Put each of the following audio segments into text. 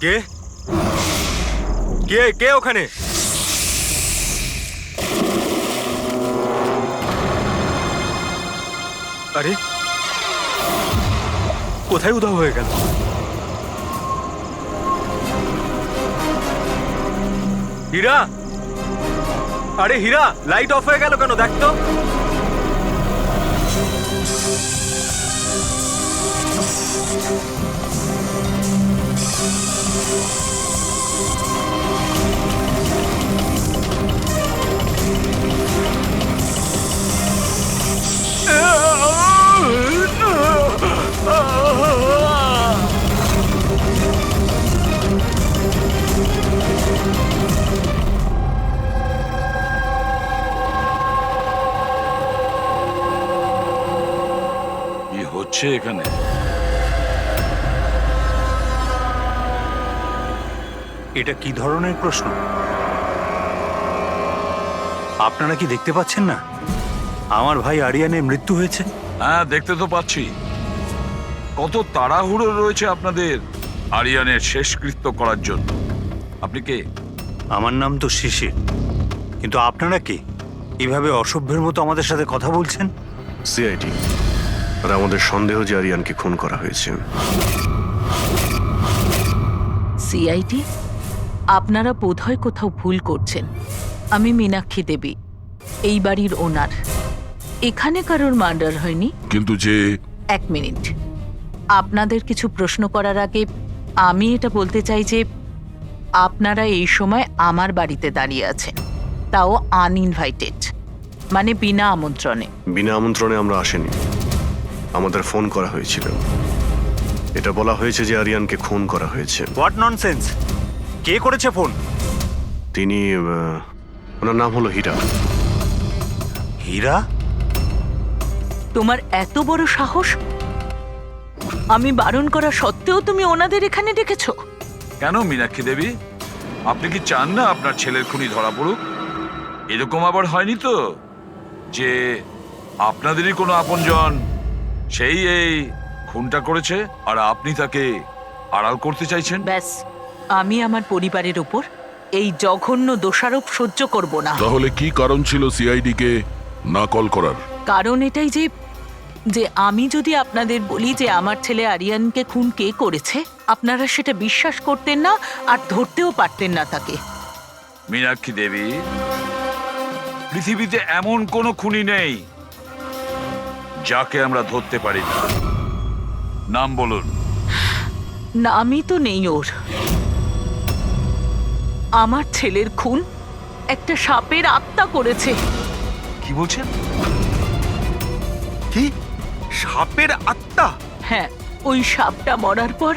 কে কে কে ওখানে? আরে কোথায় উধাও হয়ে গেল? হীরা, আরে হীরা, লাইট অফ হয়ে গেল কেন? দেখ তো। কি হচ্ছে এখানে? এটা কি ধরনের প্রশ্ন? আপনারা কি দেখতে পাচ্ছেন না আমার ভাই আরিয়ানের মৃত্যু হয়েছে? হ্যাঁ, দেখতে তো পাচ্ছি। কত তাড়াহুড়ো রয়েছে আপনাদের আরিয়ানের শেষকৃত্য করার জন্য। আপনি কে? আমার নাম তো শিশির, কিন্তু আপনারা কি এভাবে অসভ্যের মতো আমাদের সাথে কথা বলছেন? সিআইডি, আর আমাদের সন্দেহ যে আরিয়ানকে খুন করা হয়েছে। সিআইডি, আপনারা বোধহয় কোথাও ভুল করছেন। আমি মীনাক্ষী দেবী, এই বাড়ির ওনার। এখানে কারোর মার্ডার হয়নি। কিন্তু যে এক মিনিট, আপনাদের কিছু প্রশ্ন করার আগে আমি এটা বলতে চাই যে আপনারা এই সময় আমার বাড়িতে দাঁড়িয়ে আছেন, তাও আনইনভাইটেড, মানে বিনা আমন্ত্রণে। বিনা আমন্ত্রণে আমরা আসেনি, আমাদের ফোন করা হয়েছিল। এটা বলা হয়েছে যে আরিয়ানকে খুন করা হয়েছে। What nonsense! কে করেছে ফোন? তিনি ওনার নাম হলো হীরা। হীরা? তোমার এত বড় সাহস! আমি বারণ করা সত্ত্বেও তুমি ওনাদের এখানে ডেকেছো? কেন মীনাক্ষী দেবী, আপনি কি চান না আপনার ছেলের খুনি ধরা পড়ুক? এরকম আবার হয়নি তো যে আপনাদেরই কোনো আপনজন সেই এই খুনটা করেছে আর আপনি তাকে আড়াল করতে চাইছেন? ব্যাস, আমি আমার পরিবারের উপর এই জঘন্য দোষারোপ সহ্য করব না। তাহলে কি কারণ ছিল সিআইডি কে না কল করার? কারণ এটাই যে যে আমি যদি আপনাদের বলি যে আমার ছেলে আরিয়ানকে খুন কে করেছে, আপনারা সেটা বিশ্বাস করতেন না আর ধরতেও পারতেন না তাকে। মীনাক্ষী দেবী, পৃথিবীতে এমন কোনো খুনি নেই যাকে আমরা ধরতে পারি না। নাম বলুন। নামই তো নেই ওর। আমার ছেলের খুন একটা সাপের আত্মা করেছে। কি বলছেন? কি? সাপের আত্মা? হ্যাঁ, ওই সাপটা মরার পর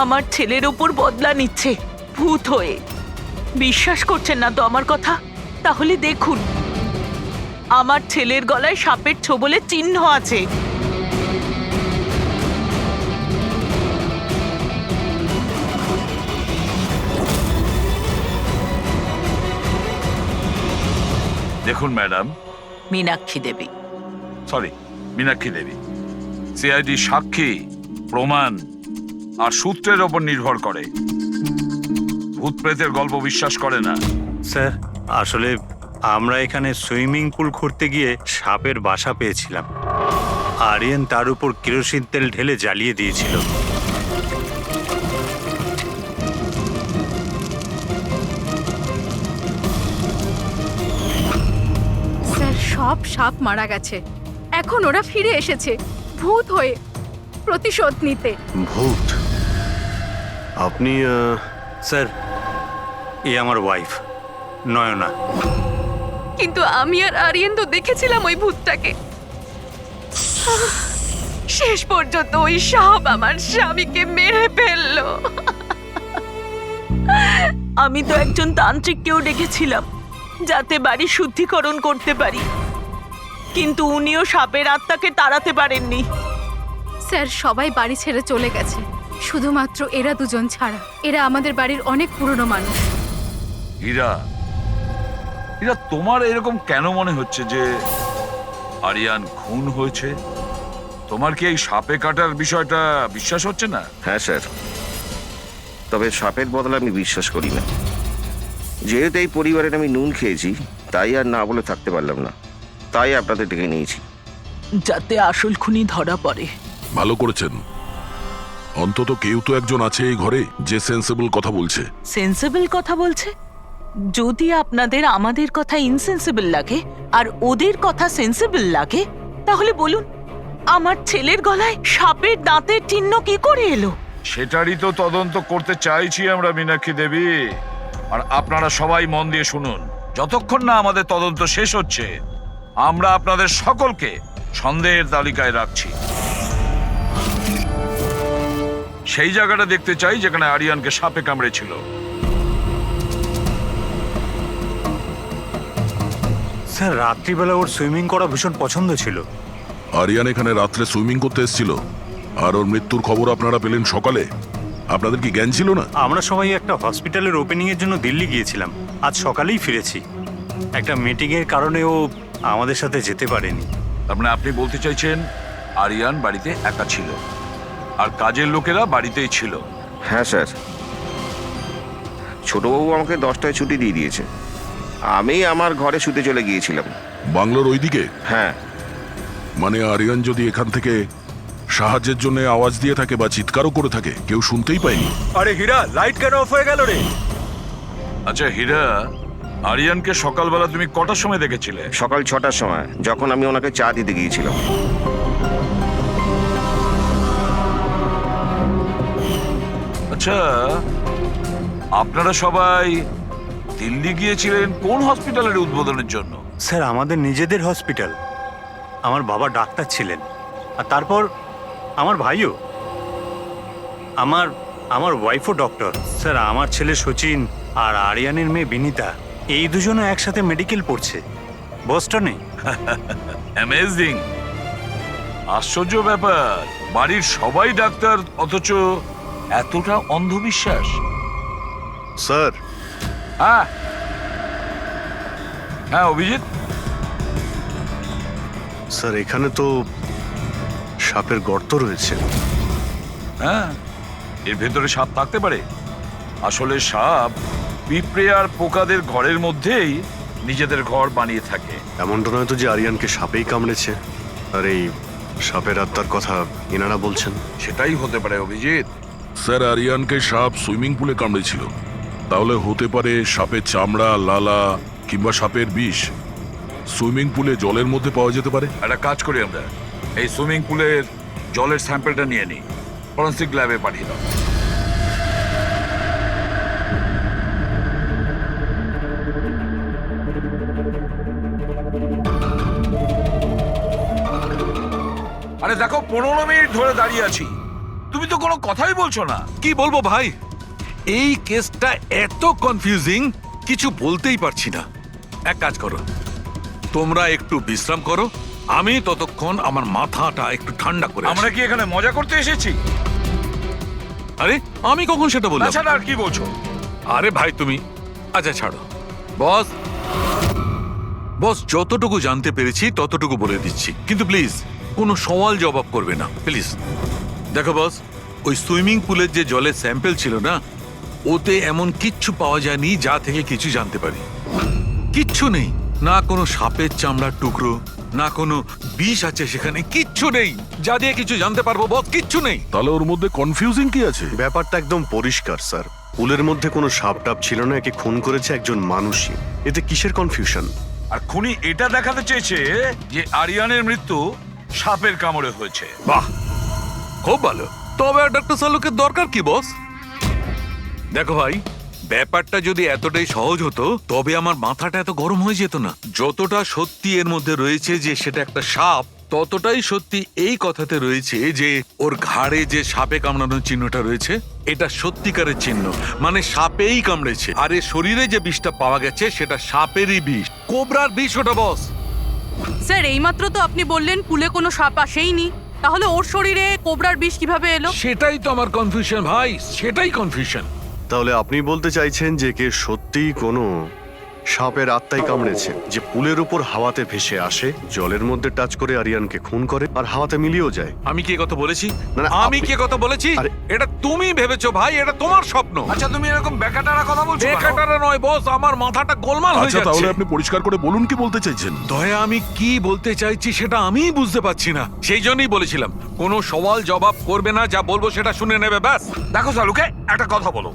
আমার ছেলের ওপর বদলা নিচ্ছে ভূত হয়ে। বিশ্বাস করছেন না তো আমার কথা? তাহলে দেখুন, আমার ছেলের গলায় সাপের ছোবলের চিহ্ন আছে। দেখুন ম্যাডাম, মীনাক্ষী দেবী। সরি, মীনাক্ষী দেবী, সিআইডি সাক্ষী, প্রমাণ আর সূত্রের ওপর নির্ভর করে। ভূত প্রেতের গল্প বিশ্বাস করে না। স্যার, আসলে আমরা এখানে সুইমিং পুল খুঁড়তে গিয়ে সাপের বাসা পেয়েছিলাম। আরিয়ান তার উপর কেরোসিন তেল ঢেলে জ্বালিয়ে দিয়েছিল। স্যার, সব সাপ মারা গেছে। এখন ওরা ফিরে এসেছে ভূত হয়ে প্রতিশোধ নিতে। ভূত? আপনি স্যার, এ আমার ওয়াইফ নয়না। কিন্তু আমি আর আরিয়ান তো দেখেছিলাম ওই ভূতটাকে। শেষ পর্যন্ত ওই সাপ আমার স্বামীকে মেরে ফেললো। আমি তো একজন তান্ত্রিককেও ডেকেছিলাম যাতে বাড়ি শুদ্ধিকরণ করতে পারি, কিন্তু উনিও সাপের আত্মাকে তাড়াতে পারেননি। স্যার, সবাই বাড়ি ছেড়ে চলে গেছে, শুধুমাত্র এরা দুজন ছাড়া। এরা আমাদের বাড়ির অনেক পুরনো মানুষ। হীরা, হীরা, তোমার এরকম কেন মনে হচ্ছে যে আরিয়ান খুন হয়েছে? তোমার কি এই সাপে কাটার বিষয়টা বিশ্বাস হচ্ছে না? হ্যাঁ স্যার, তবে সাপের বদলে আমি বিশ্বাস করি না। যেহেতু এই পরিবারের আমি নুন খেয়েছি, তাই আর না বলে থাকতে পারলাম না, তাই আপনাদের ডেকে নিয়েছি। যাতে আসল খুনি ধরা পড়ে। ভালো করেছেন। অন্তত কেউ তো একজন আছে এই ঘরে যে সেন্সিবল কথা বলছে। সেন্সিবল কথা বলছে? যদি আপনাদের আমাদের কথা ইনসেন্সিবল লাগে আর ওদের কথা সেন্সিবল লাগে, তাহলে বলুন আমার ছেলের গলায় সাপের দাঁতের চিহ্ন কি করে এলো? সেটারই তো তদন্ত করতে চাইছি আমরা, মীনাক্ষী দেবী। আর আপনারা সবাই মন দিয়ে শুনুন, যতক্ষণ না আমাদের তদন্ত শেষ হচ্ছে আমরা আপনাদের সকলকে সন্দেহের তালিকায় রাখছি। সেই জায়গাটা দেখতে চাই যেখানে আরিয়ানকে সাপে কামড়েছিল। স্যার রাত্রিবেলা ওর সুইমিং করা ভীষণ পছন্দ ছিল। আরিয়ান এখানে রাত্রে সুইমিং করতে এসেছিল, আর ওর মৃত্যুর খবর আপনারা পেলেন সকালে। আপনাদের কি জ্ঞান ছিল না? আমরা সবাই একটা হসপিটালের ওপেনিং এর জন্য দিল্লি গিয়েছিলাম, আজ সকালেই ফিরেছি। একটা মিটিং এর কারণে ও আমাদের সাথে যেতে পারেনি। তার মানে আপনি বলতে চাইছেন আরিয়ান বাড়িতে একা ছিল আর কাজের লোকেরা বাড়িতেই ছিল? হ্যাঁ স্যার, ছোটবাবু আমাকে 10টায় ছুটি দিয়ে দিয়েছে। আমি আমার ঘরে শুতে চলে গিয়েছিলাম। বাংলোর ওইদিকে? হ্যাঁ। মানে আরিয়ান যদি এখান থেকে সাহায্যের জন্য আওয়াজ দিয়ে থাকে বা চিৎকারও করে থাকে, কেউ শুনতেই পায়নি। আরে হীরা, লাইট কেন অফ হয়ে গেল রে? আচ্ছা হীরা, আরিয়ানকে সকালবেলা তুমি কটার সময় দেখেছিলে? সকাল 6টার সময়, যখন আমি ওনাকে চা দিতে গিয়েছিলাম। আচ্ছা, আপনারা সবাই দিল্লি গিয়েছিলেন কোন হসপিটালের উদ্বোধনের জন্য? স্যার আমাদের নিজেদের হসপিটাল। আমার বাবা ডাক্তার ছিলেন, আর তারপর আমার ভাইও, আমার ওয়াইফও ডক্টর। স্যার আমার ছেলে সচিন আর আরিয়ানের মেয়ে বিনীতা, এই দুজনে একসাথে মেডিকেল পড়ছে বস্টনে। অ্যামেজিং, আশ্চর্য ব্যাপার। বাড়ির সবাই ডাক্তার, অথচ এতটা অন্ধবিশ্বাস। স্যার, হ্যাঁ হ্যাঁ অভিজিৎ। স্যার এখানে তো সাপের গর্ত রয়েছে। হ্যাঁ, এর ভেতরে সাপ থাকতে পারে। আসলে সাপ পিঁপড়ে আর পোকাদের ঘরের মধ্যেই নিজেদের ঘর বানিয়ে থাকে। এমনটা নয় তো যে আরিয়ানকে সাপেই কামড়েছে, আর এই সাপের আত্মার কথা এনারা বলছেন? সেটাই হতে পারে অভিজিৎ। স্যার আরিয়ানকে সাপ সুইমিং পুলে কামড়েছিল, তাহলে হতে পারে সাপের চামড়া, লালা কিংবা সাপের বিষ সুইমিং পুলে জলের মধ্যে পাওয়া যেতে পারে। একটা কাজ করি আমরা, এই সুইমিং পুলের জলের স্যাম্পলটা নিয়ে নিই, ফরেন্সিক ল্যাবে পাঠিয়ে দাও। আরে দেখো, 15 মিনিট ধরে দাঁড়িয়ে আছি, তুমি তো কোনো কথাই বলছো না। কি বলবো ভাই, এই কেসটা এত কনফিউজিং, কিছু বলতেই পারছি না। এক কাজ করো, তোমরা একটু বিশ্রাম করো, আমি ততক্ষণ আমার মাথাটা একটু ঠান্ডা করে আমরা কি এখানে মজা করতে এসেছি? আরে আমি কখন সেটা বললাম? তাছাড়া আর কি বলছো? আরে ভাই তুমি, আচ্ছা ছাড়ো। বস বস যতটুকু জানতে পেরেছি ততটুকু বলে দিচ্ছি, কিন্তু প্লিজ কোনো সওয়াল জবাব করবে না প্লিজ। দেখো বস, ওই সুইমিং পুলের যে জলের স্যাম্পল ছিল না, ওতে এমন কিচ্ছু পাওয়া যায়নি যা থেকে কিছু জানতে পারি। কিচ্ছু নেই, না কোনো সাপের চামড়ার টুকরো, না কোনো বিষ আছে সেখানে, কিচ্ছু নেই যা দিয়ে কিছু জানতে পারবো বস, কিচ্ছু নেই। তাহলে ওর মধ্যে কনফিউজিং কি আছে? ব্যাপারটা একদম পরিষ্কার স্যার, পুলের মধ্যে কোনো সাপ টাপ ছিল না, একে খুন করেছে একজন মানুষই। এতে কিসের কনফিউশন? আর খুনি এটা দেখাতে চেয়েছে যে আরিয়ানের মৃত্যু সাপের কামড়ে হয়েছে। বাহ, খুব ভালো। তবে ডক্টর সালুকের দরকার কি বস? দেখো ভাই, ব্যাপারটা যদি এতটাই সহজ হতো তবে আমার মাথাটা এত গরম হয়ে যেত না। যতটা সত্যি এর মধ্যে রয়েছে যে সেটা একটা সাপ, ততটাই সত্যি এই কথাতে রয়েছে যে ওর ঘাড়ে যে সাপে কামড়ানোর চিহ্নটা রয়েছে, এটা সত্যিকারের চিহ্ন, মানে সাপেই কামড়েছে। আর এর শরীরে যে বিষটা পাওয়া গেছে সেটা সাপেরই বিষ, কোবরার বিষ ওটা বস। স্যার এইমাত্র তো আপনি বললেন পুলে কোনো সাপ আসেইনি, তাহলে ওর শরীরে কোবরার বিষ কিভাবে এলো? সেটাই তো আমার কনফিউশন ভাই, সেটাই কনফিউশন। তাহলে আপনি বলতে চাইছেন যে কে সত্যিই কোনো সাপের আত্মাই কামড়েছে, যে পুলের উপর হাওয়াতে ভেসে আসে, জলের মধ্যে টাচ করে আরিয়ানকে খুন করে আর হাওয়াতে মিলিয়েও যায়। আমি কি কথা বলেছি? না, না, আমি আপনি- কি কথা বলেছি? আরে- এটা তুমি ভেবেছো ভাই, এটা তোমার স্বপ্ন। আচ্ছা তুমি এরকম বেকাটারা কথা বলছো কেন? বেকারটা নয় বস, আমার মাথাটা গোলমাল হয়ে আচ্ছা তাহলে যাচ্ছে। আপনি পরিষ্কার করে বলুন কি বলতে চাইছেন। দয়া, আমি কি বলতে চাইছি সেটা আমিই বুঝতে পারছি না। সেই জন্যই বলেছিলাম কোনো সওয়াল জবাব করবে না, যা বলবো সেটা শুনে নেবে ব্যাস। দেখো সালুকে, একটা কথা বলো।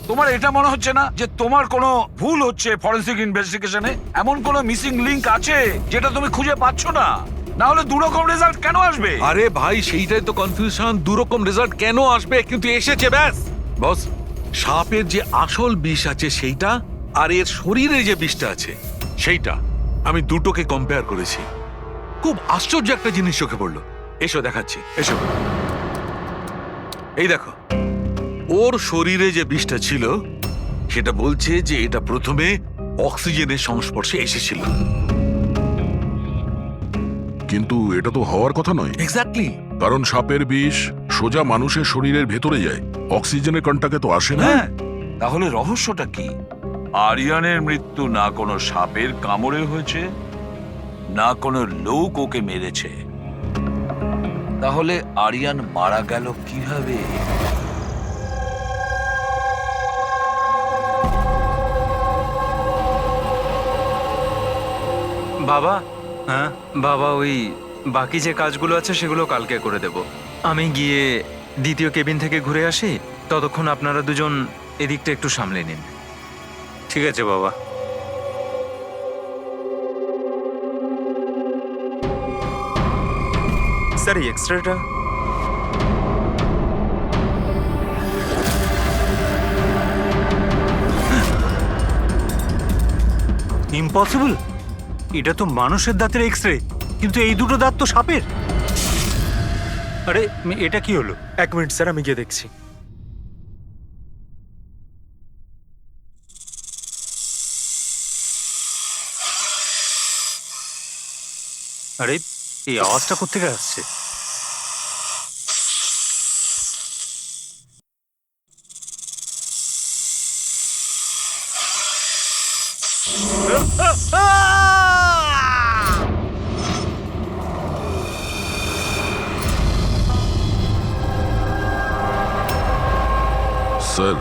তোমার এটা মনে হচ্ছে না যে তোমার কোনো ভুল হচ্ছে ফরেনসিক ইনভেস্টিগেশনে? এমন কোনো মিসিং লিংক আছে যেটা তুমি খুঁজে পাচ্ছ না? না হলে দুরকম রেজাল্ট কেন আসবে? আরে ভাই, সেইটাই তো কনফিউশন। দুরকম রেজাল্ট কেন আসবে, কিন্তু এসেছে ব্যাস। বস, সাপের যে আসল বিষ আছে সেইটা, আর এর শরীরে যে বিষটা আছে সেইটা, আমি দুটোকে কম্পেয়ার করেছি। খুব আশ্চর্য একটা জিনিস চোখে পড়লো। এসো দেখাচ্ছি, এসো। এই দেখো, ওর শরীরে যে বিষটা ছিল সেটা বলছে যে এটা প্রথমে অক্সিজেনের সংস্পর্শে এসেছিল। কিন্তু এটা তো হওয়ার কথা নয়, এক্স্যাক্টলি। কারণ সাপের বিষ সোজা মানুষের শরীরের ভেতরে যায়, অক্সিজেনের কন্টাক্টে তো আসে না। হ্যাঁ, তাহলে রহস্যটা কি? আরিয়ানের মৃত্যু না কোনো সাপের কামড়ে হয়েছে, না কোনো লোক ওকে মেরেছে। তাহলে আরিয়ান মারা গেল কিভাবে? বাবা, হ্যাঁ, বাবা, ওই বাকি যে কাজগুলো আছে সেগুলো কালকে করে দেব। আমি গিয়ে দ্বিতীয় কেবিন থেকে ঘুরে আসি, ততক্ষণ আপনারা দুজন এদিকটা একটু সামলে নিন। ঠিক আছে বাবা। স্যার, এই এক্সট্রাটা ইম্পসিবল, এটা তো মানুষের দাঁতের এক্স রে, কিন্তু এই দুটো দাঁত তো সাপের। আরে এটা কি হলো? 1 মিনিট স্যার, আমি গিয়ে দেখছি। আরে এই আওয়াজটা কোত্থেকে আসছে? স্যার,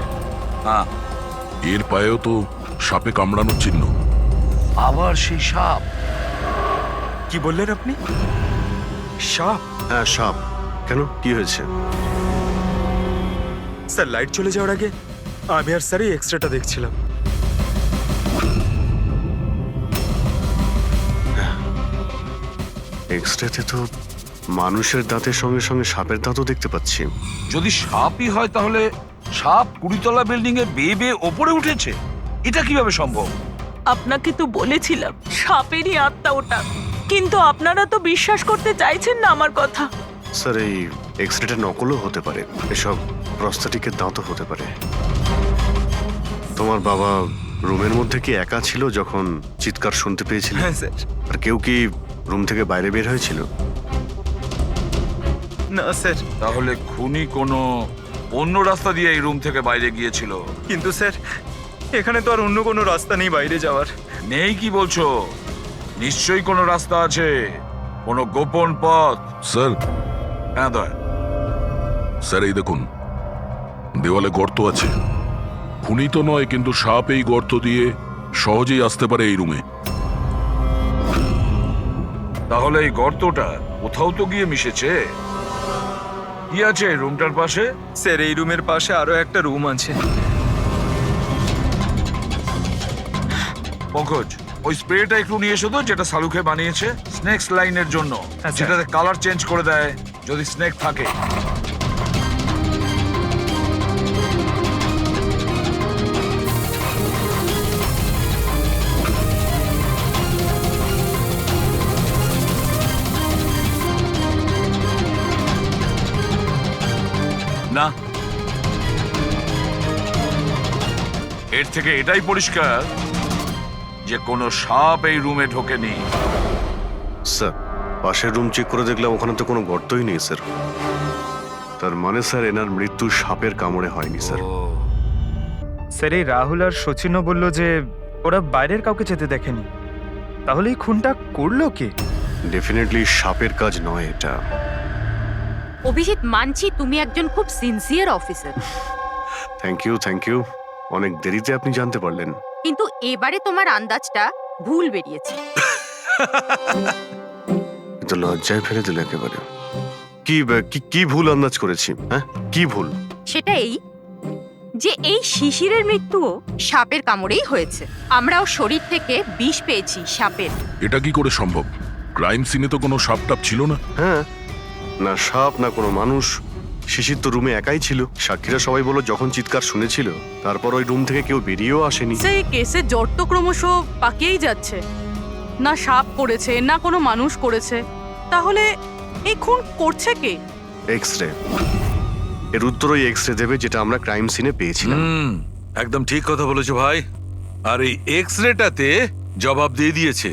হ্যাঁ, এর পায়েও তো সাপে কামড়ানোর চিহ্ন। আবার সেই সাপ? কি বললেন আপনি? সাপ? হ্যাঁ সাপ। কেন, কি হয়েছে? স্যার, লাইট চলে যাওয়ার আগে আমি আর স্যার এই এক্সট্রাটা দেখছিলাম। এক্সরেতে তো মানুষের দাঁতের সঙ্গে সঙ্গে সাপের দাঁতও দেখতে পাচ্ছি। যদি সাপই হয় তাহলে সাপ 20 তলা বিল্ডিং এ বেয়ে বেয়ে ওপরে উঠেছে, এটা কিভাবে সম্ভব? আপনাকে তো বলেছিলাম সাপেরই আত্মা ওটা, কিন্তু আপনারা তো বিশ্বাস করতে চাইছেন না আমার কথা। স্যার, এই এক্সরেটা নকলও হতে পারে, এসব প্রস্থেটিকের দাঁতও হতে পারে। তোমার বাবা রুমের মধ্যে কি একা ছিল যখন চিৎকার শুনতে পেয়েছিল? হ্যাঁ স্যার। আর কেউ কি রুম থেকে বাইরে বের হয়েছিল? না স্যার, তাহলে খুনি কোনো অন্য রাস্তা দিয়ে এই রুম থেকে বাইরে গিয়েছিল। কিন্তু স্যার এখানে তো আর অন্য কোনো রাস্তা নেই বাইরে যাওয়ার। নেই কি বলছো? নিশ্চয়ই কোনো রাস্তা আছে, কোনো গোপন পথ। স্যার, হ্যাঁ দয়া। স্যার এই দেখুন, দেওয়ালে গর্ত আছে। খুনি তো নয়, কিন্তু সাপ এই গর্ত দিয়ে সহজেই আসতে পারে এই রুমে। তাহলে এই গর্তটা কোথাও তো গিয়ে মিশেছে। কি আছে এই রুমটার পাশে? স্যার, এই রুমের পাশে আরো একটা রুম আছে। পঙ্কজ, ওই স্প্রেটা একটু নিয়ে এসো তো, যেটা সালুকে বানিয়েছে স্নেকস লাইনের জন্য, হ্যাঁ, স্যার। যেটাতে কালার চেঞ্জ করে দেয় যদি স্নেক থাকে। না, এর থেকে এটাই পরিষ্কার যে কোনো সাপ এই রুমে ঢোকেনি। স্যার, পাশের রুম চেক করে দেখলাম ওখানে তো কোনো গর্তই নেই স্যার। তার মানে স্যার এনার মৃত্যু সাপের কামড়ে হয়নি স্যার। স্যার, এই রাহুল আর সচিনও বলল যে ওরা বাইরের কাউকে যেতে দেখেনি, তাহলে এই খুনটা করলো কে? ডেফিনেটলি সাপের কাজ নয় এটা। অভিজিৎ, মানছি তুমি একজন খুব সিনসিয়ার অফিসার, থ্যাংক ইউ। অনেক দেরিতে আপনি জানতে পারলেন। কিন্তু এবারে তোমার আন্দাজটা ভুল বেরিয়েছে। তো লজ্জায় ফেলে দিল একেবারে। কি ভুল আন্দাজ করেছি? হ্যাঁ, কি ভুল? সেটা এই যে এই শিশিরের মৃত্যুও সাপের কামড়েই হয়েছে। আমরাও শরীর থেকে বিষ পেয়েছি সাপের। এটা কি করে সম্ভব? ক্রাইম সিনে তো কোনো সাপটাপ ছিল না। হ্যাঁ, না সাপ না কোনো মানুষ। শিশির তো রুমে একাই ছিল। সাক্ষীরা সবাই বলল যখন চিৎকার শুনেছিল তারপর ওই রুম থেকে কেউ বেরিয়েও আসেনি। সেই কেসের জট তো ক্রমশ পাকিয়েই যাচ্ছে। না সাপ করেছে না কোনো মানুষ করেছে, তাহলে এই খুন করছে কে? এক্স-রে। এর উত্তর ওই এক্স-রে দেবে যেটা আমরা ক্রাইম সিনে পেয়েছিলাম। একদম ঠিক কথা বলেছো ভাই। আর এই এক্স রেটাতে জবাব দিয়ে দিয়েছে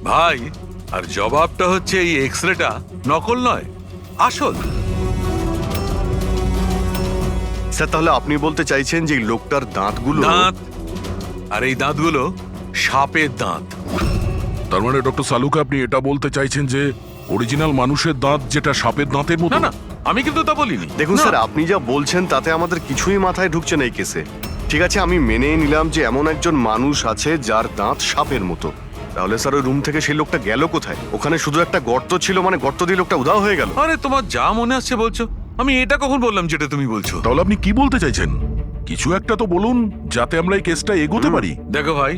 ভাই। আর জবাবটা হচ্ছে এই এক্স রেটা নকল নয়, আসল। স্যার, তাহলে আপনি বলতে চাইছেন যে এই লোকটার দাঁতগুলো? দাঁত, আর এই দাঁতগুলো সাপের দাঁত। তার মানে ডক্টর সালুকা, আপনি এটা বলতে চাইছেন যে অরিজিনাল মানুষের দাঁত যেটা সাপের দাঁতের মতো? না না, আমি কিন্তু তা বলিনি। দেখুন না। স্যার, আপনি যা বলছেন তাতে আমাদের কিছুই মাথায় ঢুকছে না এই কেসে। ঠিক আছে, আমি মেনে নিলাম যে এমন একজন মানুষ আছে যার দাঁত সাপের মতো। তাহলে স্যার ওই রুম থেকে সেই লোকটা গেল কোথায়? ওখানে শুধু একটা গর্ত ছিল, মানে গর্ত দিয়ে লোকটা উধাও হয়ে গেল। আরে তোমার যা মনে আসছে বলছো, আমি এটা কখন বললাম যেটা তুমি বলছো? তাহলে আপনি কি বলতে চাইছেন? কিছু একটা তো বলুন যাতে আমরা এই কেসটা এগোতে পারি। দেখো ভাই,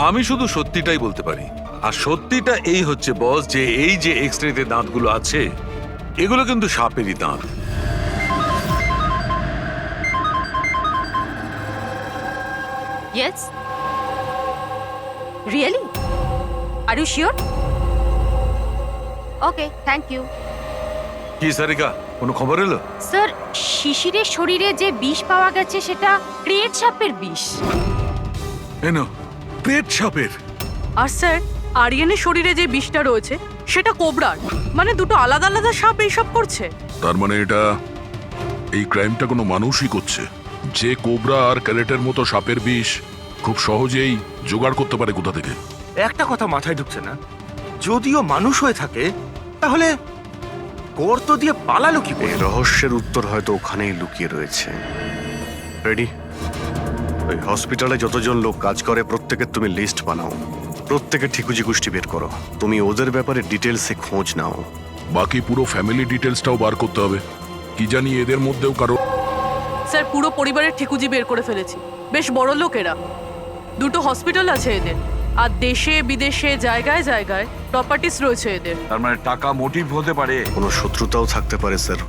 আমি শুধু সত্যিটাই বলতে পারি। আর সত্যিটা এই হচ্ছে বস, যে এই যে এক্স-রেতে দাঁতগুলো আছে এগুলো কিন্তু সাপেরই দাঁত। Yes, really? Are you sure? Okay, thank you. কি সারিকা, কোনো খবর এলো? স্যার, শিশিরের শরীরে যে বিষ পাওয়া গেছে সেটা ক্রেট সাপের বিষ। এনো, পেট সাপের। আর স্যার, আরিয়ানের শরীরে যে বিষটা রয়েছে সেটা কোবরার। মানে দুটো আলাদা আলাদা সাপ এইসব করছে। তার মানে এটা এই ক্রাইমটা কোনো মানুষই করছে, যে কোবরা আর ক্যারেটের মতো সাপের বিষ খুব সহজেই জোগাড় করতে পারে কোথা থেকে। একটা কথা মাথায় ঢুকছে না, যদিও মানুষ হয়ে থাকে তাহলে গর্ত দিয়ে পালালো কি করে? এই রহস্যের উত্তর হয়তো ওখানেই লুকিয়ে রয়েছে। রেডি? ওই হসপিটালে যতজন লোক কাজ করে প্রত্যেকের তুমি লিস্ট বানাও, প্রত্যেকের ঠিকুজি গোষ্ঠী বের করো। তুমি ওদের ব্যাপারে ডিটেলসে খোঁজ নাও। বাকি পুরো ফ্যামিলি ডিটেলসটাও বার করতে হবে। কি জানি এদের মধ্যেও কারো। স্যার, পুরো পরিবারের ঠিকুজি বের করে ফেলেছি। বেশ বড় লোক এরা। দুটো হসপিটাল আছে এদের, আর দেশে বিদেশে জায়গায় জায়গায় প্রপার্টিস রয়েছে এদের। তার মানে টাকা মোটিভ হতে পারে। কোনো শত্রুতাও থাকতে পারে স্যার।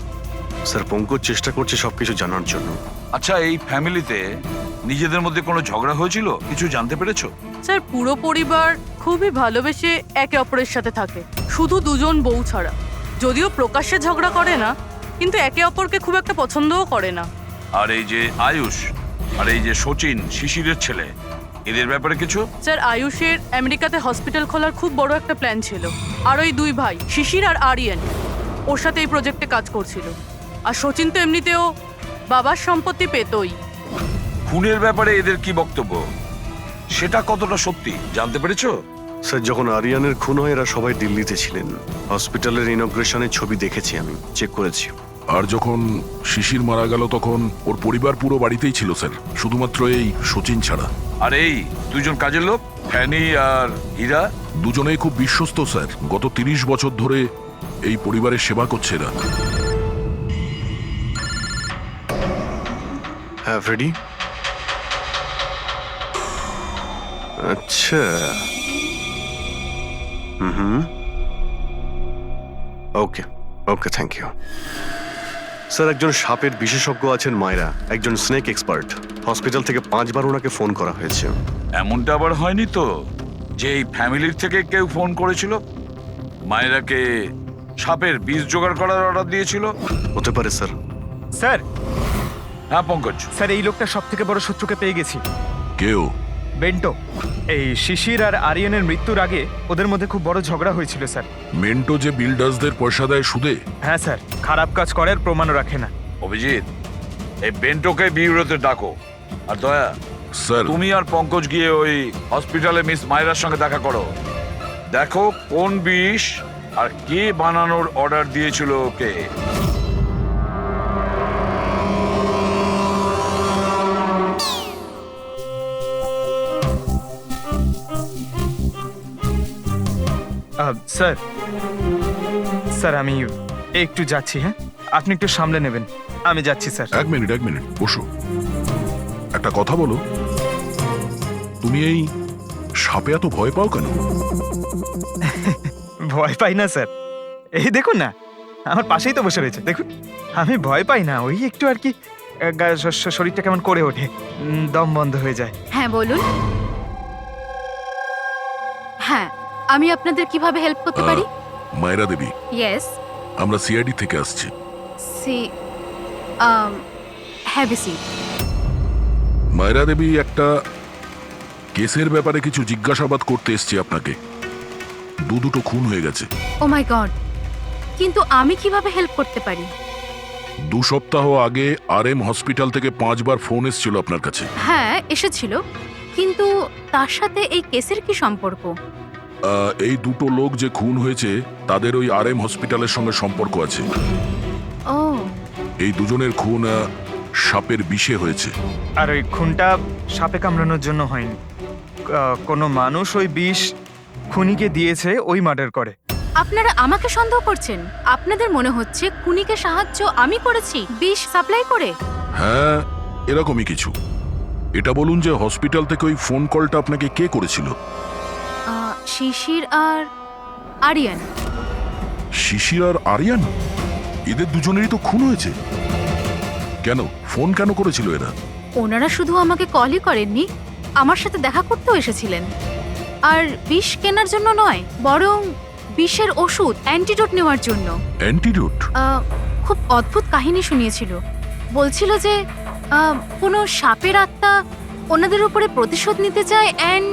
স্যার, পঙ্কজ চেষ্টা করছে সবকিছু জানার জন্য। আচ্ছা, এই ফ্যামিলিতে নিজেদের মধ্যে কোনো ঝগড়া হয়েছিল? কিছু জানতে পেরেছো? স্যার, পুরো পরিবার খুবই ভালোবেসে একে অপরের সাথে থাকে, শুধু দুজন বউ ছাড়া। যদিও প্রকাশ্যে ঝগড়া করে না, কিন্তু একে অপরকে খুব একটা পছন্দও করে না। আর এই যে আয়ুষ আর এই যে সচিন, শিশিরের ছেলে, এদের ব্যাপারে কিছু? স্যার, আয়ুষের আমেরিকাতে হসপিটাল খোলার খুব বড় একটা প্ল্যান ছিল। আর ওই দুই ভাই শিশির আর আরিয়ান ওর সাথে এই প্রজেক্টে কাজ করছিল। আর সচিন তো এমনিতেও বাবার সম্পত্তি পেতই। খুনের ব্যাপারে এদের কি বক্তব্য, সেটা কতটা সত্যি জানতে পেরেছো? স্যার, যখন আরিয়ানের খুন হয় এরা সবাই দিল্লিতে ছিলেন। হসপিটালের ইনগ্রেশনের ছবি দেখেছি, আমি চেক করেছি। আর যখন শিশির মারা গেল তখন ওর পরিবার পুরো বাড়িতেই ছিল স্যার, শুধুমাত্র এই সচিন ছাড়া। আর এই দুজন কাজের লোক, ফ্যানি আর হীরা, দুজনেই খুব বিশ্বস্ত স্যার। গত 30 বছর ধরে এই পরিবারের সেবা করছে এরা। হ্যাঁ ফ্রেডি। আচ্ছা, ওকে ওকে, থ্যাংক ইউ স্যার। একজন সাপের বিশেষজ্ঞ আছেন মায়রা, একজন স্নেক এক্সপার্ট। হসপিটাল থেকে 5 বার ওনাকে ফোন করা হয়েছে। এমনটা আবার হয়নি তো যে এই ফ্যামিলির থেকে কেউ ফোন করেছিল মায়েরাকে সাপের বীজ জোগাড় করার অর্ডার দিয়েছিল? হতে পারে স্যার। স্যার, হ্যাঁ পঙ্কজ। স্যার, এই লোকটা সব থেকে বড় শত্রুকে পেয়ে গেছি। কেউ? বেন্টো। এই শিশির আর আরিয়ানের মৃত্যুর আগে ওদের মধ্যে খুব বড় ঝগড়া হয়েছিল স্যার। মেন্টো যে বিল্ডার্সদের পয়সা দেয় সুদে? হ্যাঁ স্যার, খারাপ কাজ করার প্রমাণও রাখে না। অভিজিৎ, এই বেন্টোকে বিউরোতে ডাকো। আর দয়া, স্যার তুমি আর পঙ্কজ গিয়ে ওই হসপিটালে মিস মায়রার সঙ্গে দেখা করো। দেখো কোন বিষ আর কে বানানোর অর্ডার দিয়েছিল ওকে। স্যার স্যার আমি একটু যাচ্ছি, হ্যাঁ আপনি একটু সামলে নেবেন, আমি যাচ্ছি স্যার। এক মিনিট বসো। একটা কথা বলো, তুমি এই সাপে এত ভয় পাও কেন? ভয় পাই না স্যার, এই দেখুন না আমার পাশেই তো বসে রয়েছে, দেখুন আমি ভয় পাই না, ওই একটু আর কি শরীরটা কেমন করে ওঠে, দম বন্ধ হয়ে যায়। হ্যাঁ বলুন। হ্যাঁ, আমি আপনাদের কিভাবে হেল্প করতে পারি? মায়রা দেবী, ইয়েস। আমরা সিআইডি থেকে আসছি। See have a seat. Myra Devi, একটা কেসের ব্যাপারে কিছু জিজ্ঞাসাবাদ করতে এসছি আপনাকে। দুটো খুন হয়ে গেছে। ও মাই গড, কিন্তু আমি কিভাবে হেল্প করতে পারি? 2 সপ্তাহ আগে RM হসপিটাল থেকে 5 বার ফোন এসেছিল আপনার কাছে। হ্যাঁ এসেছিল, কিন্তু তার সাথে এই কেসের কি সম্পর্ক? এই 2 লোক যে খুন হয়েছে তাদের ওই RM হসপিটালের সঙ্গে সম্পর্ক আছে। ও, এই দুজনের খুন সাপের বিষে হয়েছে। আর ওই খুনটা সাপে কামড়ানোর জন্য হয়নি, কোনো মানুষ ওই বিষ খুনিকে দিয়েছে, ওই মার্ডার করে। আপনারা আমাকে সন্দেহ করছেন? আপনাদের মনে হচ্ছে খুনিকে সাহায্য আমি করেছি বিষ সাপ্লাই করে? হ্যাঁ, এরকমই কিছু। এটা বলুন যে হসপিটাল থেকে ওই ফোন কলটা আপনাকে কে করেছিল? শিশির আর আরিয়ান। শিশির আর আরিয়ান? এদের দুজনেরই তো খুন হয়েছে। কেন ফোন কেন করেছিল এরা? ওনারা শুধু আমাকে কলই করেননি, আমার সাথে দেখা করতেও এসেছিলেন। আর বিষ কেনার জন্য নয়, বরং বিষের ওষুধ অ্যান্টিডোট নেওয়ার জন্য। অ্যান্টিডোট? খুব অদ্ভুত কাহিনী শুনিয়েছিল। বলছিল যে কোনো সাপের আত্মা ওনাদের উপরে প্রতিশোধ নিতে চায় অ্যান্ড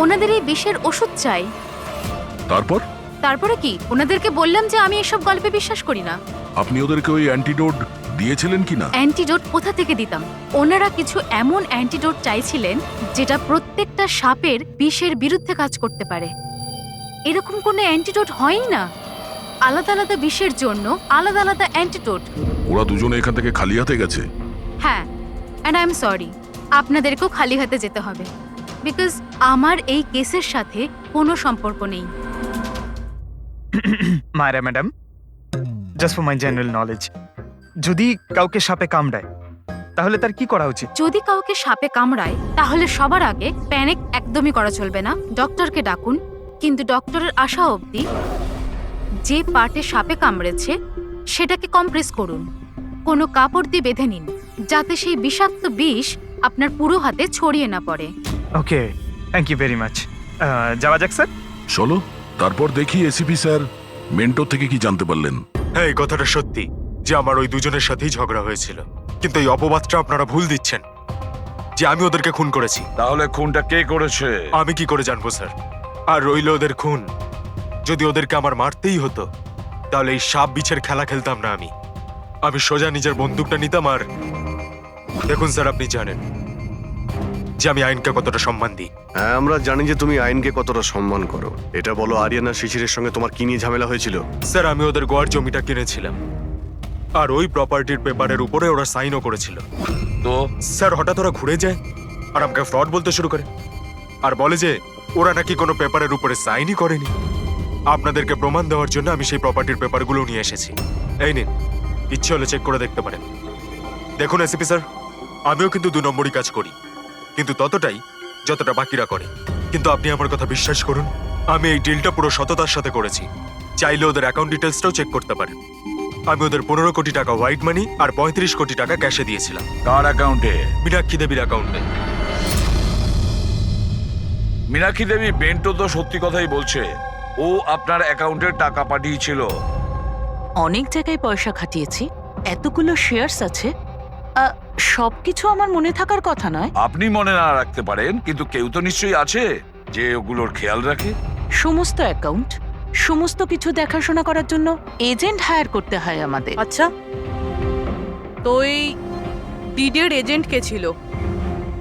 ওনাদের এই বিষের ওষুধ চাই। তারপরে কি? ওনাদেরকে বললাম যে আমি এসব গল্পে বিশ্বাস করি না। আপনি ওদেরকে ওই অ্যান্টিডোট দিয়েছিলেন কিনা? অ্যান্টিডোট কোথা থেকে দিতাম? ওনারা কিছু এমন অ্যান্টিডোট চাইছিলেন যেটা প্রত্যেকটা সাপের বিষের বিরুদ্ধে কাজ করতে পারে। এরকম কোনো অ্যান্টিডোট হয়ই না। আলাদা আলাদা বিষের জন্য আলাদা আলাদা অ্যান্টিডোট। ওরা দুজনে এখান থেকে খালি হাতে গেছে? হ্যাঁ, অ্যান্ড আই এম সরি, আপনাদেরকেও খালি হাতে যেতে হবে, বিকজ আমার এই কেসের সাথে কোনো সম্পর্ক নেই। Myra madam, just for my general knowledge, যদি কাউকে সাপে কামড়ায় তাহলে তার কি করা উচিত? যদি কাউকে সাপে কামড়ায় তাহলে সবার আগে প্যানিক একদমই করা চলবে না। ডক্টরকে ডাকুন, কিন্তু ডক্টরের আসা অবধি যে পার্টে সাপে কামড়েছে সেটাকে কম্প্রেস করুন, কোনো কাপড় দিয়ে বেঁধে নিন, যাতে সেই বিষাক্ত বিষ আপনার পুরো হাতে ছড়িয়ে না পড়ে। ওকে, থ্যাংক ইউ ভেরি মাচ। যাওয়া যাক স্যার। চলো, তারপর দেখি এসিপি স্যার মেন্টর থেকে কি জানতে পারলেন। হ্যাঁ, এই কথাটা সত্যি যে আমার ওই দুজনের সাথেই ঝগড়া হয়েছিল, কিন্তু এই অপবাদটা আপনারা ভুল দিচ্ছেন যে আমি ওদেরকে খুন করেছি। তাহলে খুনটা কে করেছে? আমি কি করে জানবো স্যার? আর রইল ওদের খুন, যদি ওদেরকে আমার মারতেই হতো তাহলে এই সাপ বিছের খেলা খেলতাম না। আমি সোজা নিজের বন্দুকটা নিতাম। আর দেখুন স্যার, আপনি জানেন যে আমি আইনকে কতটা সম্মান দিই। হ্যাঁ, আমরা জানি যে তুমি আইনকে কতটা সম্মান করো। এটা বলো, আরিয়ানা শিশিরের সঙ্গে তোমার কি নিয়ে ঝামেলা হয়েছিল? স্যার, আমি ওদের গোয়ার জমিটা কিনেছিলাম, আর ওই প্রপার্টির পেপারের উপরে ওরা সাইনও করেছিল। তো স্যার, হঠাৎ ওরা ঘুরে যায় আর আমাকে ফ্রড বলতে শুরু করে, আর বলে যে ওরা নাকি কোনো পেপারের উপরে সাইনই করেনি। আপনাদেরকে প্রমাণ দেওয়ার জন্য আমি সেই প্রপার্টির পেপারগুলো নিয়ে এসেছি। এই নিন, ইচ্ছে হলে চেক করে দেখতে পারেন। দেখুন এসিপি স্যার, আমিও কিন্তু 2 নম্বরই কাজ করি, কিন্তু ততটাই যতটা বাকিরা করে। কিন্তু আপনি আমার কথা বিশ্বাস করুন, আমি এই ডিলটা পুরো সততার সাথে করেছি। চাইলে ওদের অ্যাকাউন্ট ডিটেলসটাও চেক করতে পারেন। আমি ওদের 15 কোটি টাকা হোয়াইট মানি আর 35 কোটি টাকা ক্যাশে দিয়েছিলাম। কার অ্যাকাউন্টে? মীনাক্ষী দেবীর অ্যাকাউন্টে। মীনাক্ষী দেবী বেন্টো তো সত্যি কথাই বলছে, ও আপনার অ্যাকাউন্টে টাকা পাঠিয়েছিল। অনেক জায়গায় পয়সা খাটিয়েছি, এতগুলো শেয়ারস আছে, সবকিছু আমার মনে থাকার কথা নয়। আপনি মনে না রাখতে পারেন, কিন্তু কেউ তো নিশ্চয়ই আছে যে ওগুলোর খেয়াল রাখে। সমস্ত অ্যাকাউন্ট, সমস্ত কিছু দেখাশোনা করার জন্য এজেন্ট হায়ার করতে হয় আমাদের। আচ্ছা, তো এই ডিডের এজেন্ট কে ছিল?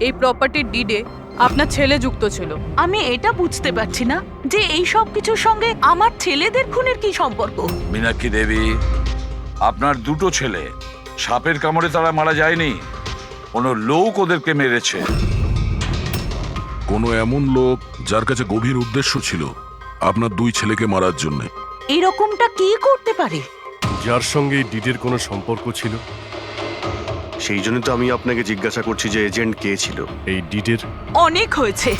এই প্রপার্টির ডিডে আপনার ছেলে যুক্ত ছিল। আমি এটা বুঝতে পারছি না যে এই সব কিছুর সঙ্গে আমার ছেলেদের খুনের কি সম্পর্ক। মীনাক্ষী দেবী, আপনার দুটো ছেলে সাপের কামড়ে তারা মারা যায়নি, কোনো লোক ওদেরকে মেরেছে। কোনো এমন লোক যার কাছে গভীর উদ্দেশ্য ছিল আপনার দুই ছেলেকে মারার জন্য। এরকমটা কি করতে পারে? যার সঙ্গে এই ডিডের কোনো সম্পর্ক ছিল। সেই জন্য তো আমি আপনাকে জিজ্ঞাসা করছি যে এজেন্ট কে ছিল এই ডিডের। অনেক হয়েছে।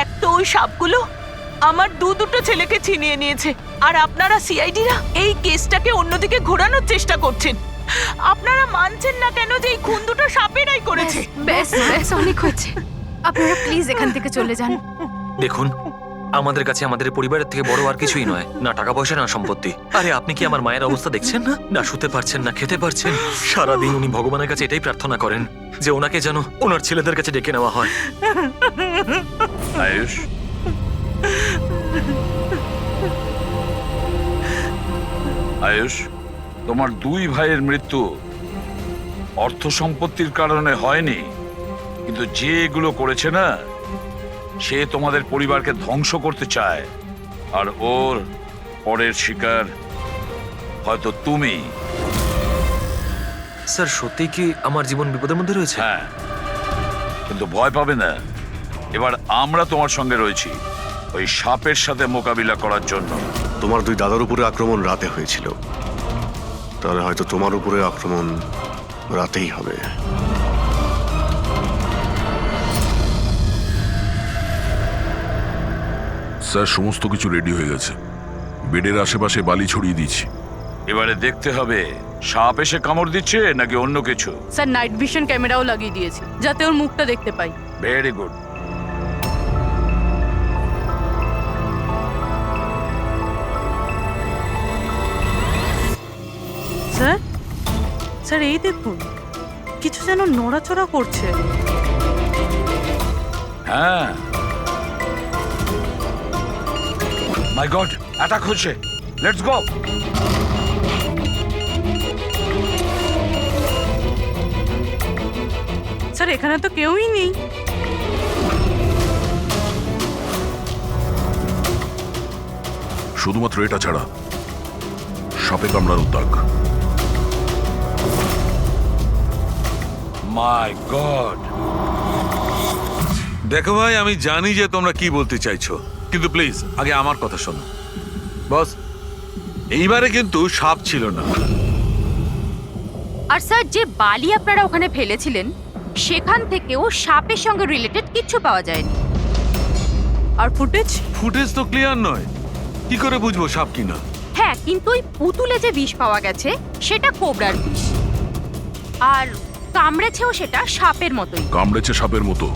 এক তো ওই সাপগুলো আমার দুটো ছেলেকে ছিনিয়ে নিয়েছে, আর আপনারা সিআইডিরা এই কেসটাকে অন্যদিকে ঘোরানোর চেষ্টা করছেন। আপনারা মানছেন না কেন যে এই খুন দুটো সাপেরাই করেছে? ব্যাস ব্যাস, অনেক হয়েছে। আপনারা প্লিজ এখান থেকে চলে যান। দেখুন, আমাদের কাছে আমাদের পরিবারের থেকে বড় আর কিছুই নয়, না টাকা পয়সা না সম্পত্তি। আরে আপনি কি আমার মায়ের অবস্থা দেখছেন না? না শুতে পারছেন না খেতে পারছেন। সারাদিন উনি ভগবানের কাছে এটাই প্রার্থনা করেন যে ওনাকে যেন ওনার ছেলেদের কাছে ডেকে নেওয়া হয়। আয়ুষ, আয়ুষ, তোমার দুই ভাইয়ের মৃত্যু অর্থ সম্পত্তির কারণে হয়নি, কিন্তু যে এগুলো করেছে না, সে তোমাদের পরিবারকে ধ্বংস করতে চায়, আর ওর পরের শিকার হয়তো তুমি। স্যার, সত্যি কি আমার জীবন বিপদের মধ্যে রয়েছে? হ্যাঁ, কিন্তু ভয় পাবে না। এবার আমরা তোমার সঙ্গে রয়েছি ওই সাপের সাথে মোকাবিলা করার জন্য। তোমার দুই দাদার উপরে আক্রমণ রাতে হয়েছিল, তাহলে হয়তো তোমার উপরে আক্রমণ রাতেই হবে। স্যার, সমস্ত কিছু রেডি হয়ে গেছে। বেডের আশেপাশে বালি ছড়িয়ে দিচ্ছি। এবারে দেখতে হবে সাপ এসে কামড় দিচ্ছে নাকি অন্য কিছু। স্যার, নাইট ভিশন ক্যামেরাও লাগিয়ে দিয়েছি যাতে ওর মুখটা দেখতে পাই। Very good. স্যার, স্যার এই দেখুন, কিছু যেন নড়াচড়া করছে। হ্যাঁ, মাই গড, অ্যাটাক হচ্ছে। Let's go. স্যার, এখানে তো কেউই নেই। শুধুমাত্র এটা ছাড়া সাপে কামড়ার উদ্যোগ। মাই গড। দেখো ভাই, আমি জানি যে তোমরা কি বলতে চাইছো, কিন্তু প্লিজ আগে আমার কথা শোনো। বস, এইবারে কিন্তু সাপ ছিল না। আর স্যার, যে বালি আপনারা ওখানে ফেলেছিলেন সেখান থেকেও সাপের সঙ্গে রিলেটেড কিছু পাওয়া যায়নি। আর ফুটেজ? ফুটেজ তো ক্লিয়ার নয়, কি করে বুঝবো সাপ কিনা? হ্যাঁ, কিন্তু ওই পুতুলে যে বিষ পাওয়া গেছে সেটা কোবরার বিষ, আর কামড়েছেও সেটা সাপের মতোই। কামড়েছে সাপের মতো,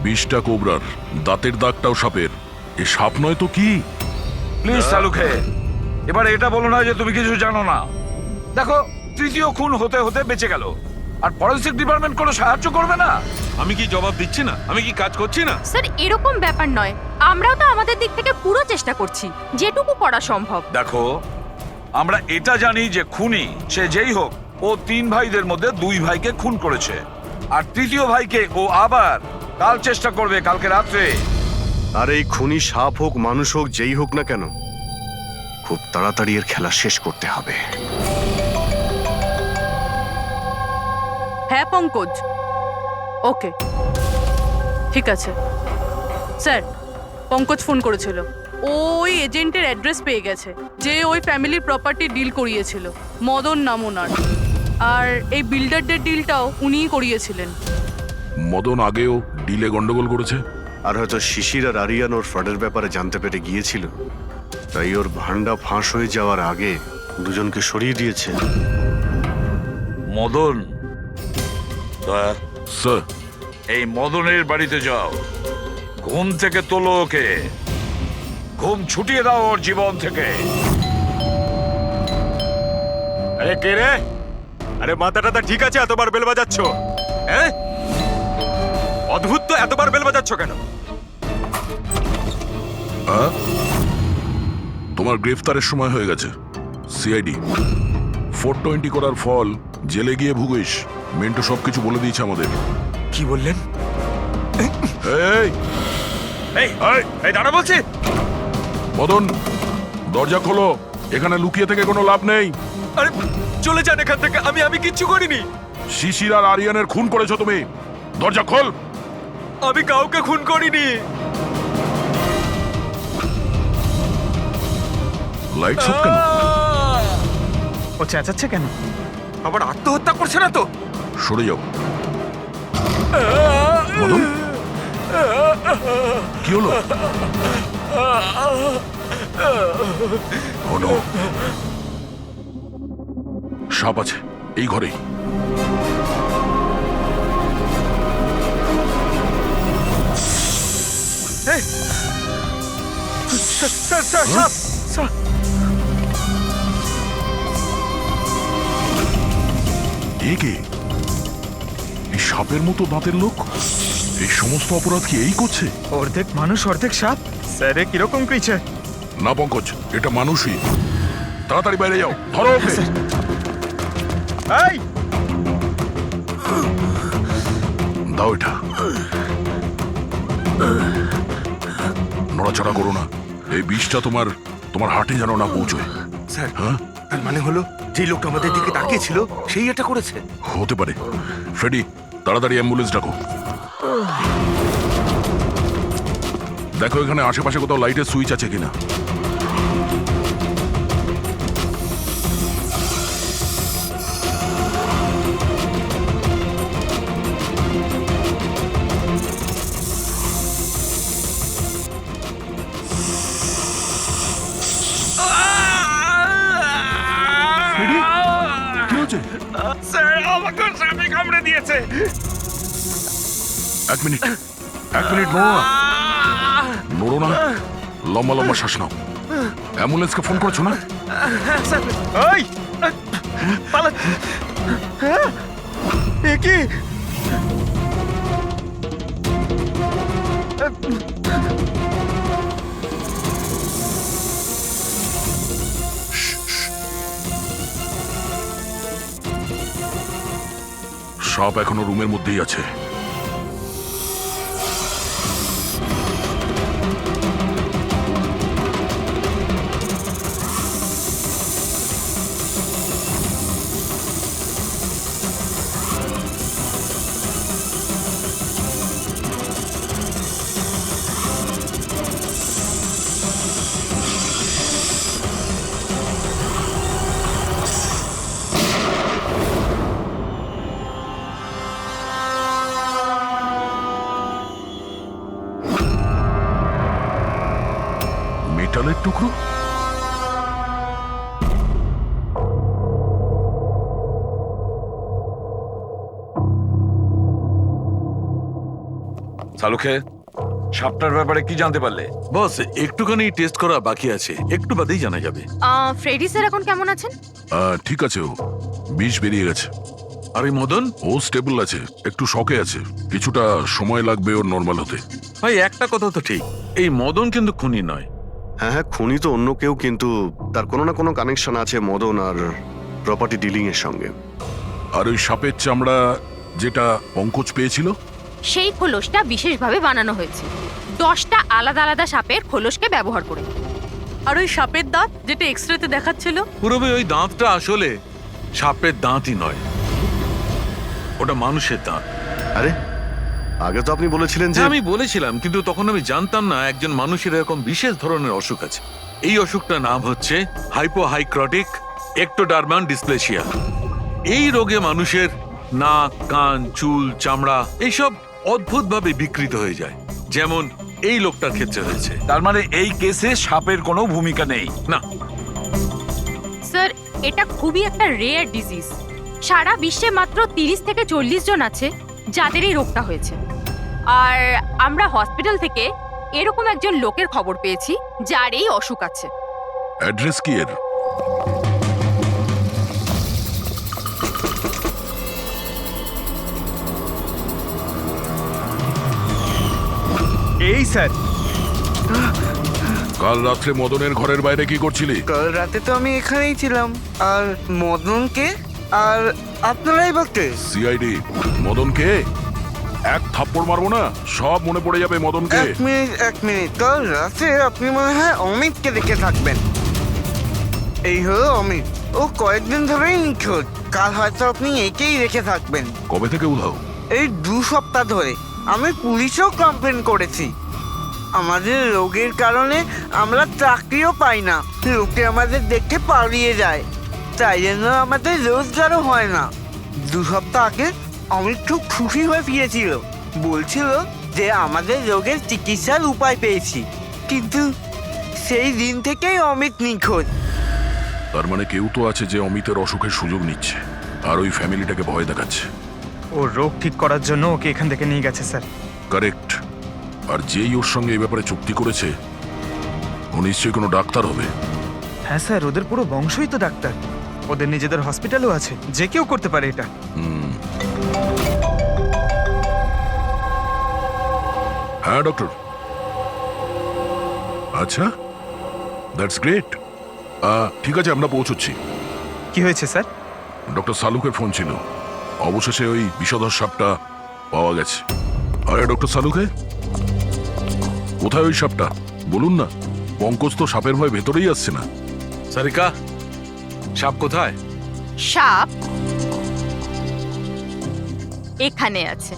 বিষটা কোবরার, দাঁতের দাগটাও সাপের। এ সাপ নয় তো কি? প্লিজ চালুকে, এবার এটা বলো না যে তুমি কিছু জানো না। দেখো, তৃতীয় খুন হতে হতে বেঁচে গেল, আর ফরেনসিক ডিপার্টমেন্ট কোনো সাহায্য করবে না। আমি কি জবাব দিচ্ছি না? আমি কি কাজ করছি না? স্যার, এরকম ব্যাপার নয়, আমরাও তো আমাদের দিক থেকে পুরো চেষ্টা করছি যেটুকু করা সম্ভব। দেখো, আমরা এটা জানি যে খুনি সে যেই হোক, ও তিন ভাইদের মধ্যে দুই ভাইকে খুন করেছে, আর তৃতীয় ভাইকে ও আবার কাল চেষ্টা করবে, কালকে রাত্রে। আর এই খুনি সাপ হোক মানুষ হোক যেই হোক না কেন, খুব তাড়াতাড়ি এর খেলা শেষ করতে হবে। হ্যাঁ পঙ্কজ, ওকে, ঠিক আছে। স্যার, পঙ্কজ ফোন করেছিল, ওই এজেন্টের অ্যাড্রেস পেয়ে গেছে যে ওই ফ্যামিলির প্রপার্টি ডিল করিয়েছিল। মদন নাম ওনার, আর এই বিল্ডারদের ডিলটাও উনিই করিয়েছিলেন। মদন আগেও ডিলে গন্ডগোল করেছে। আর হয়তো শিশির আর আরিয়ান ওর ফ্রডের ব্যাপারে জানতে পেরে গিয়েছিল, তাই ওর ভান্ডা ফাঁস হয়ে যাওয়ার আগে দুজনকে সরিয়ে দিয়েছে। মদন, স্যার, এই মদনের বাড়িতে যাও, ঘুম থেকে তোলো ওকে, ঘুম ছুটিয়ে দাও ওর জীবন থেকে। আরে কে রে? আরে মাথাটা ঠিক আছে, এতবার বেল বাজাচ্ছ? হ্যাঁ, অদ্ভুত তো, এতবার বেল বাজাচ্ছ কেন? তোমার গ্রেফতারের সময় হয়ে গেছে। সিআইডি 420 করার ফল জেলে গিয়ে ভুগিস। মেন্টু সবকিছু বলে দিয়েছে আমাদের। কি বললেন? এই এই এই দাঁড়া বলছি। মদন, দরজা খোলো। এখানে লুকিয়ে থেকে কোনো লাভ নেই। আরে চলে যান এখান থেকে, আমি কিচ্ছু করিনি। শিশির আর আরিয়ানের খুন করেছো তুমি। দরজা খোল। আমি কাউকে খুন করিনি। লাইট সব কেন? ও চেঁচাচ্ছে কেন? আবার আত্মহত্যা করছে না তো? সরে যাও। মদন, কি হলো? Oh no! সাপ আছে এই ঘরেই। এ কে? এই সাপের মতো দাঁতের লোক? এই সমস্ত অপরাধ কি এই করছে? অর্ধেক মানুষ অর্ধেক সাপ। স্যার কিরকম ক্রিচার? না পঙ্কজ, এটা মানুষই। তাড়াতাড়ি বাইরে যাও, ধরো ওকে। এই দাও এটা। নড়াচড়া করো না। এই বিষটা তোমার হার্টে যেন না পৌঁছয়। স্যার, হ্যাঁ, তার মানে হলো যে লোকটা আমাদের দিকে তাকিয়ে ছিল সেই এটা করেছে। হতে পারে। ফ্রেডি, তাড়াতাড়ি অ্যাম্বুলেন্স ডাকো। দেখো এখানে আশেপাশে কোথাও লাইটের সুইচ আছে কিনা। কি হচ্ছে? স্যার, আমাকে সাপে কামড়ে দিয়েছে। এক মিনিট নড়ো না। লম্বা লম্বা শ্বাস নাও। অ্যাম্বুলেন্সকে ফোন করেছো না? এই পালা। এ কি? সাপ এখনো রুমের মধ্যেই আছে। মেটালের টুকরো? সালুখে, সাপটার ব্যাপারে কি জানতে পারলে? বস, একটুখানি টেস্ট করা বাকি আছে, একটু বাদেই জানা যাবে। ফ্রেডি স্যার এখন কেমন আছেন? ঠিক আছে, ও বিষ বেরিয়ে গেছে। আর এই মদন? ও স্টেবল আছে, একটু শকে আছে। কিছুটা সময় লাগবে ওর নর্মাল হতে। ভাই, একটা কথা তো ঠিক, এই মদন কিন্তু খুনি নয়। হ্যাঁ, খুনি তো অন্য কেউ, কিন্তু তার কোনো না কোনো কানেকশন আছে মদন আর প্রপার্টি ডিলিং এর সঙ্গে। আর ওই সাপের চামড়া যেটা পঙ্কজ পেয়েছিল, সেই খোলসটা বিশেষভাবে বানানো হয়েছে 10টা আলাদা আলাদা সাপের খোলসকে ব্যবহার করে। আর ওই সাপের দাঁত যেটা এক্সরেতে দেখাচ্ছিল, পুরোপুরি ওই দাঁতটা আসলে সাপের দাঁতই নয়, ওটা মানুষের দাঁত। আরে আগে তো আপনি বলেছিলেন যে আমি বলেছিলাম, কিন্তু তখন আমি জানতাম না একজন মানুষের এরকম বিশেষ ধরনের অসুখ আছে। এই অসুখটার নাম হচ্ছে হাইপোহাইক্রটিক একটোডার্মান ডিসপ্লেসিয়া। এই রোগে মানুষের নাক, কান, চুল, চামড়া এইসব অদ্ভুতভাবে বিকৃত হয়ে যায়, যেমন এই লোকটার ক্ষেত্রে হয়েছে। তার মানে এই কেসে সাপের কোনো ভূমিকা নেই? না স্যার, এটা খুবই একটা রেয়ার ডিজিজ। সারা বিশ্বে মাত্র 30 থেকে 40 জন আছে যাদের এই রোগটা হয়েছে। আর আমরা হসপিটাল থেকে এরকম একজন লোকের খবর পেয়েছি যার এই অসুখ আছে। অ্যাড্রেস কি এর? এই স্যার, কাল রাত্রে মদনের ঘরের বাইরে কি করছিলি? কাল রাতে তো আমি এখানেই ছিলাম। আর মদনকে আর আপনারাই বলতে সিআইডি, মদন কে? এক থাপ্পড় মারবো না, সব মনে পড়ে যাবে মদনকে। এক মিনিট কাল রাতে আপনি মনে হয় অমিতকে দেখে থাকবেন। এই হলো অমিত, ও কয়েকদিন ধরেই নিখোঁজ। কাল হয়তো আপনি একেই রেখে থাকবেন। কবে থেকে উধাও? এই 2 সপ্তাহ ধরে। আমি পুলিশেও কমপ্লেন করেছি। আমাদের রোগের কারণে আমরা চাকরিও পাই না, লোকে আমাদের দেখে পালিয়ে যায়, তাই জন্য আমাদের রোজগারও হয় না। 2 সপ্তাহ আগে অমিত খুব খুশি হয়ে ফিরেছিল, বলছিল যে আমাদের রোগের চিকিৎসার উপায় পেয়েছি, কিন্তু সেই দিন থেকেই অমিত নিখোঁজ। তার মানে কেউ তো আছে যে অমিতের অসুখের সুযোগ নিচ্ছে আর ওই ফ্যামিলিটাকে ভয় দেখাচ্ছে। ও রোগ ঠিক করার জন্য ওকে এখান থেকে নিয়ে গেছে স্যার। কারেক্ট। আর যেই ওর সঙ্গে এই ব্যাপারে চুক্তি করেছে ও নিশ্চয়ই কোনো ডাক্তার হবে। হ্যাঁ স্যার, ওদের পুরো বংশই তো ডাক্তার, ওদের নিজেদের হসপিটালও আছে, যে কেউ করতে পারে এটা। হ্যাঁ ডক্টর। আচ্ছা, দ্যাটস গ্রেট। ঠিক আছে, আমরা পৌঁছচ্ছি। কি হয়েছে স্যার? ডক্টর সালুকের ফোন ছিল, অবশেষে ওই বিষধর সাপটা পাওয়া গেছে। আরে ডক্টর সালুকে, কোথায় ওই সাপটা বলুন না? পঙ্কজ তো সাপের ভয় ভেতরেই আসছে না। সারিকা, সাপ কোথায়? সাপ এখানে আছে।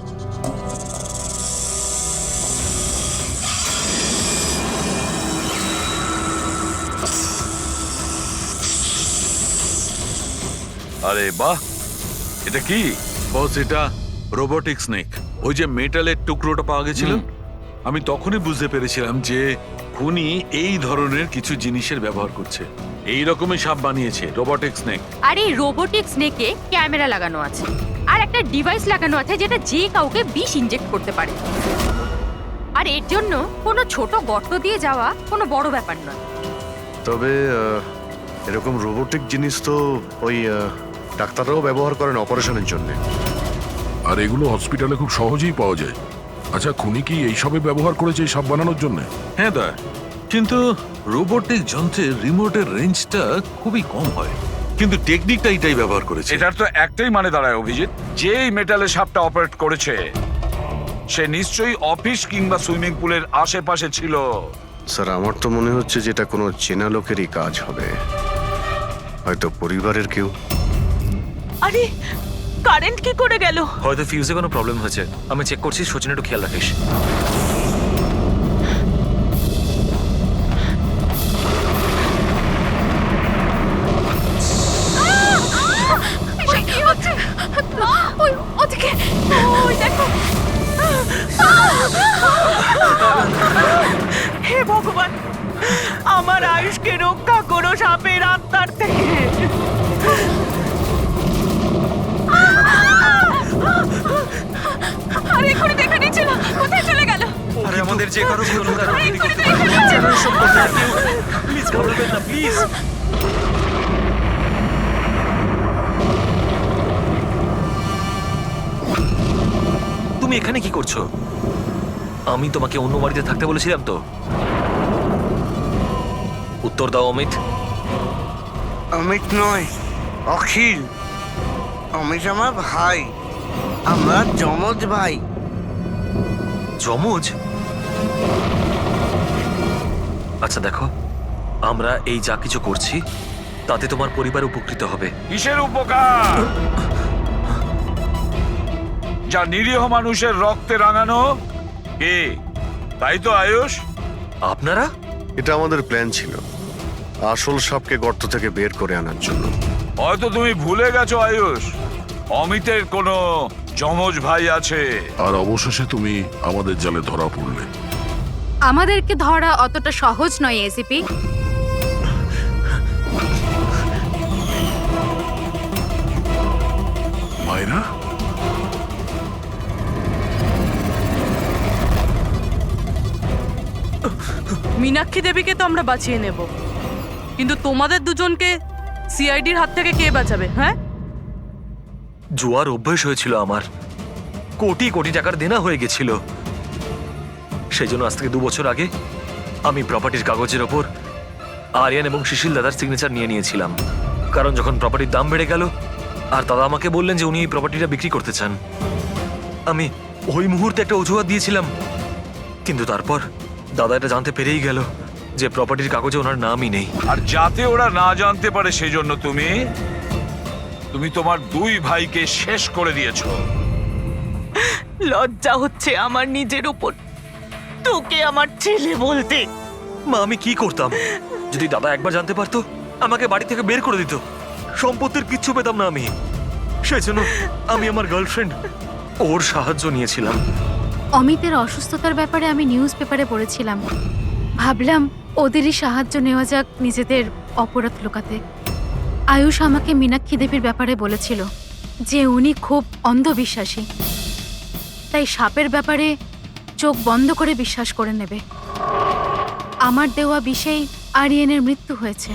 আরে বাহ, এটা কি? বস, এটা রোবোটিক স্নেক। ওই যে মেটালের টুকরোটা পাওয়া গেছিল, আমি তখনই বুঝতে পেরেছিলাম যে খুনি এই ধরনের কিছু জিনিসের ব্যবহার করছে। এই রকমই সাপ বানিয়েছে রোবোটিক স্নেক। আর এই রোবোটিক স্নেকে ক্যামেরা লাগানো আছে আর একটা ডিভাইস লাগানো আছে যেটা যে কাউকে বিষ ইনজেক্ট করতে পারে। আর এর জন্য কোনো ছোট গর্ত দিয়ে যাওয়া কোনো বড় ব্যাপার নয়। তবে এরকম রোবোটিক জিনিস তো ওই ডাক্তাররাও ব্যবহার করেন অপারেশনের জন্য। আর এগুলো হসপিটালে খুব সহজেই পাওয়া যায়। আচ্ছা, খুনি কি এইসবে ব্যবহার করেছে এই সাপ বানানোর জন্য? হ্যাঁ দা, কিন্তু রোবোটিক যন্ত্রের রিমোটের রেঞ্জটা খুবই কম হয়, কিন্তু টেকনিকটা এটাই ব্যবহার করেছে। এটার তো একটাই মানে দাঁড়ায় অভিজিৎ, যে এই মেটালের সাপটা অপারেট করেছে সে নিশ্চয়ই অফিস কিংবা সুইমিং পুলের আশেপাশে ছিল। স্যার, আমার তো মনে হচ্ছে যে এটা কোনো চেনা লোকেরই কাজ হবে, হয়তো পরিবারের কেউ। আরে কারেন্ট কি করে গেল? হয়তো ফিউজে কোনো প্রবলেম হয়েছে। আমি চেক করছি, সচিন একটু খেয়াল রাখিস। কি হচ্ছে? ওই ওদিকে, ওই দেখো। হে ভগবান, আমার আয়ুষকে রক্ষা করো সাপের আত্মার থেকে। আরে এখনই দেখা নিচ্ছিল, কোথায় চলে গেল? আরে আমাদের যে কারো প্লিজ ঘাবড়াবেন না, প্লিজ। তুমি এখানে কি করছো? আমি তোমাকে অন্য বাড়িতে থাকতে বলেছিলাম তো। উত্তর দাও অমিত। অমিত নয়, অখিল। অমিত আমার ভাই, আমরা যমজ ভাই। যমজ? আচ্ছা দেখো, আমরা এই যা কিছু করছি তাতে তোমার পরিবার উপকৃত হবে। কিসের উপকার? যা নিরীহ মানুষের রক্তে রাঙানো। কে? তাই তো আয়ুষ? আপনারা? এটা আমাদের প্ল্যান ছিল, আসল সাপকে গর্ত থেকে বের করে আনার জন্য। হয়তো তুমি ভুলে গেছো আয়ুষ, অমিতের কোনো যমজ ভাই আছে। আর অবশেষে তুমি আমাদের জালে ধরা পড়লে। আমাদেরকে ধরা অতটা সহজ নয় এসিপি। মায়েরা, মীনাক্ষী দেবীকে তো আমরা বাঁচিয়ে নেব, কিন্তু তোমাদের দুজনকে সিআইডির হাত থেকে কে বাঁচাবে? হ্যাঁ, জুয়ার অভ্যেস হয়েছিল আমার, কোটি কোটি টাকার দেনা হয়ে গেছিল। সেই জন্য আজ থেকে 2 বছর আগে আমি প্রপার্টির কাগজের ওপর আরিয়ান এবং সুশীল দাদার সিগনেচার নিয়ে নিয়েছিলাম। কারণ যখন প্রপার্টির দাম বেড়ে গেল আর দাদা আমাকে বললেন যে উনি এই প্রপার্টিটা বিক্রি করতে চান, আমি ওই মুহূর্তে একটা অজুহাত দিয়েছিলাম, কিন্তু তারপর দাদা এটা জানতে পেরেই গেল যে প্রপার্টির কাগজে ওনার নামই নেই। আর যাতে ওরা না জানতে পারে সেজন্য তুমি তোমার দুই ভাইকে শেষ করে দিয়েছো। লজ্জা হচ্ছে আমার নিজের উপর, তোকে আমার ছেলে বলতে। মা, আমি কি করতাম যদি দাদা একবার জানতে পারতো? আমাকে বাড়ি থেকে বের করে দিত, সম্পত্তির কিচ্ছু পেতাম না আমি। সেই জন্য আমি আমার গার্লফ্রেন্ড ওর সাহায্য নিয়েছিলাম। অমিতের অসুস্থতার ব্যাপারে আমি নিউজ পেপারে পড়েছিলাম, ভাবলাম ওদেরই সাহায্য নেওয়া যাক নিজেদের অপরাধ লুকাতে। আয়ুষ আমাকে মীনাক্ষী দেবীর ব্যাপারে বলেছিল যে উনি খুব অন্ধবিশ্বাসী, তাই সাপের ব্যাপারে চোখ বন্ধ করে বিশ্বাস করে নেবে। আমার দেওয়া বিষেই আরিয়ানের মৃত্যু হয়েছে।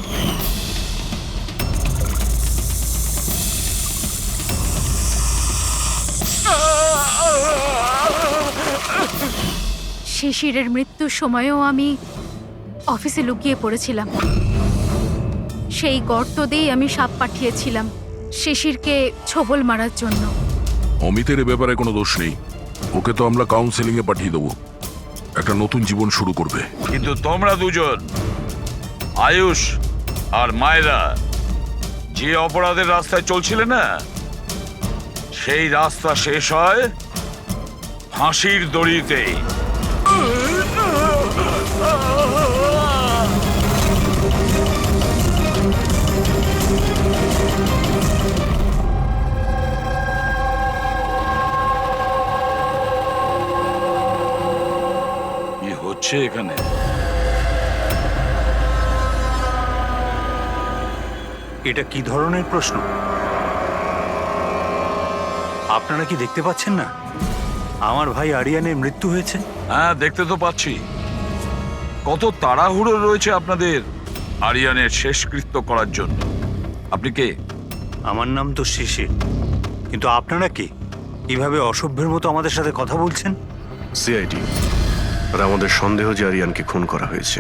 শিশিরের মৃত্যুর সময়ও আমি অফিসে লুকিয়ে পড়েছিলাম। সেই গর্ত দিয়েই আমি সাপ পাঠিয়েছিলাম শিশিরকে ছোবল মারার জন্য। অমিতের এ ব্যাপারে কোনো দোষ নেই, ওকে তো আমরা কাউন্সেলিং এ পাঠিয়ে দেবো, একটা নতুন জীবন শুরু করবে। কিন্তু তোমরা দুজন, আয়ুষ আর মায়রা, যে অপরাধের রাস্তায় চলছিলে না, সেই রাস্তা শেষ হয় ফাঁসির দড়িতেই। কি হচ্ছে এখানে? এটা কি ধরনের প্রশ্ন? আপনারা কি দেখতে পাচ্ছেন না আমার ভাই আরিয়ানের মৃত্যু হয়েছে? হ্যাঁ, দেখতে তো পাচ্ছি। কত তাড়াহুড়ো রয়েছে আপনাদের আরিয়ানের শেষকৃত্য করার জন্য। আপনি কে? আমার নাম তো শিশির, কিন্তু আপনারা কি কিভাবে অসভ্যের মতো আমাদের সাথে কথা বলছেন? সিআইডি, আর আমাদের সন্দেহ যে আরিয়ানকে খুন করা হয়েছে।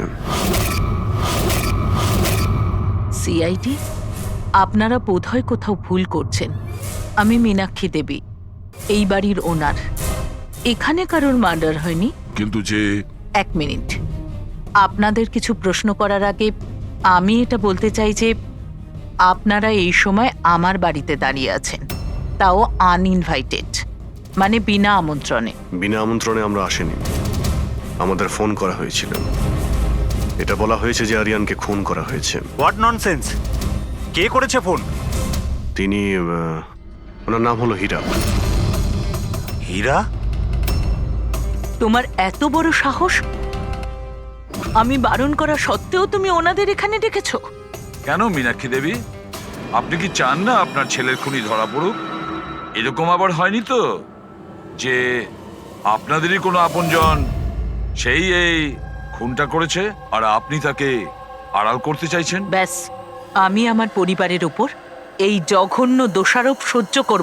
সিআইডি, আপনারা বোধহয় কোথাও ভুল করছেন। আমি মীনাক্ষী দেবী, এই বাড়ির ওনার। এখানে কারোর মার্ডার হয়নি। কিন্তু যে... এক মিনিট, আপনাদের কিছু প্রশ্ন করার আগে আমি এটা বলতে চাই যে আপনারা এই সময় আমার বাড়িতে দাঁড়িয়ে আছেন, তাও আনইনভাইটেড, মানে বিনা আমন্ত্রণে। বিনা আমন্ত্রণে আমরা আসিনি, আমাদের ফোন করা হয়েছিল। এটা বলা হয়েছে যে আরিয়ানকে খুন করা হয়েছে। What nonsense! কে করেছে ফোন? তিনি, ওনার নাম হলো হীরা। হীরা? তোমার এত বড় সাহস! আমি বারণ করা সত্ত্বেও তুমি ওনাদের এখানে ডেকেছো? কেন মীনাক্ষী দেবী, আপনি কি চান না আপনার ছেলের খুনি ধরা পড়ুক? এরকম আবার হয়নি তো যে আপনাদেরই কোনো আপনজন সেই এই খুনটা করেছে আর আপনি তাকে আড়াল করতে চাইছেন? ব্যাস, আমি আমার পরিবারের উপর এই জঘন্য দোষারোপ সহ্য করব